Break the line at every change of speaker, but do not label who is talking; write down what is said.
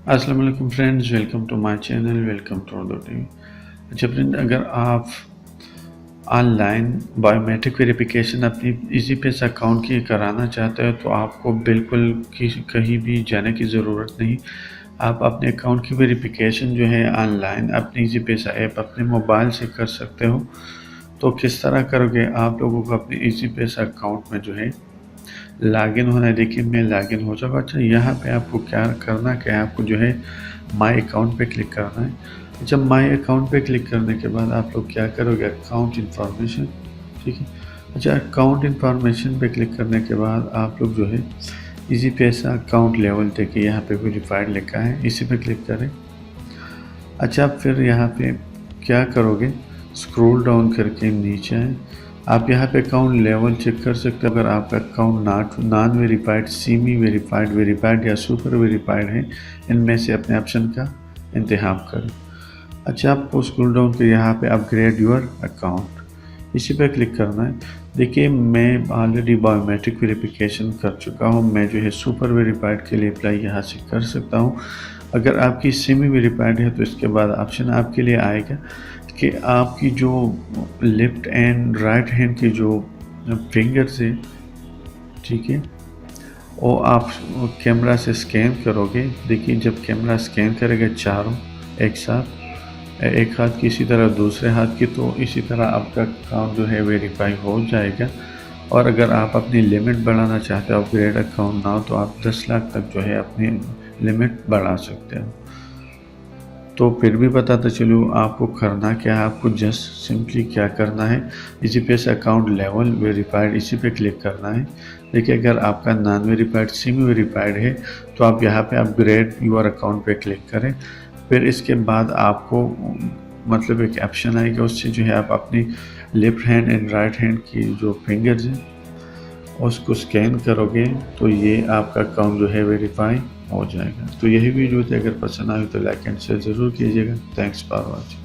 अस्सलाम वालेकुम friends, welcome to my channel, welcome to all TV. अच्छा फ्रेंड, अगर आप ऑनलाइन बायोमेट्रिक वेरिफिकेशन अपनी इजी पेस अकाउंट की कराना चाहते हो तो आपको बिल्कुल कहीं भी जाने की ज़रूरत नहीं। आप अपने अकाउंट की वेरिफिकेशन जो है ऑनलाइन अपनी इजी पेस ऐप अपने मोबाइल से कर सकते हो। तो किस तरह करोगे? आप लोगों को अपने इजी पेस अकाउंट में जो है लॉगिन होना है। देखिए मैं लॉगिन हो जाऊँगा। अच्छा, यहाँ पे आपको क्या करना क्या है, आपको जो है माई अकाउंट पे क्लिक करना है। जब माई अकाउंट पे क्लिक करने के बाद आप लोग क्या करोगे, अकाउंट इन्फॉर्मेशन, ठीक है। अच्छा, अकाउंट इन्फॉर्मेशन पे क्लिक करने के बाद आप लोग जो है इजी पैसा अकाउंट लेवल देखिए यहाँ पे वेरीफाइड लिखा है, इसी पे क्लिक करें। अच्छा, फिर यहाँ पे क्या करोगे, स्क्रॉल डाउन करके नीचे आए। आप यहाँ पे अकाउंट लेवल चेक कर सकते हो। अगर आपका account non verified, semi verified, verified या सुपर वेरीफाइड है, इनमें से अपने ऑप्शन का इंतखाब करें। अच्छा, आपको स्क्रॉल डाउन कर यहाँ पे अपग्रेड योर अकाउंट, इसी पे क्लिक करना है। देखिए मैं ऑलरेडी बायोमेट्रिक वेरिफिकेशन कर चुका हूँ। मैं जो है सुपर वेरीफाइड के लिए अप्लाई यहाँ से कर सकता हूँ। अगर आपकी सेमी वेरीफाइड है तो इसके बाद ऑप्शन आपके लिए आएगा कि आपकी जो लेफ्ट एंड राइट हैंड की जो फिंगर्स है, ठीक है, वो आप कैमरा से स्कैन करोगे। देखिए जब कैमरा स्कैन करेगा चारों एक साथ, एक हाथ की इसी तरह दूसरे हाथ की, तो इसी तरह आपका अकाउंट जो है वेरीफाई हो जाएगा। और अगर आप अपनी लिमिट बढ़ाना चाहते हो, अपग्रेड अकाउंट ना हो, तो आप 10 लाख तक जो है अपनी लिमिट बढ़ा सकते हो। तो फिर भी बताता चलूँ आपको करना क्या है। आपको जस्ट सिंपली क्या करना है, इसी पे से अकाउंट लेवल वेरीफाइड, इसी पे क्लिक करना है। देखिए अगर आपका नॉन वेरीफाइड सेमी वेरीफाइड है तो आप यहाँ पे अपग्रेड योर अकाउंट पे क्लिक करें। फिर इसके बाद आपको मतलब एक ऑप्शन आएगा, उससे जो है आप अपनी left hand and right hand की जो फिंगर्स हैं उसको स्कैन करोगे तो ये आपका अकाउंट जो है वेरीफाई हो जाएगा। तो यही वीडियो थी, अगर पसंद आए तो लाइक एंड शेयर ज़रूर कीजिएगा। Thanks for watching.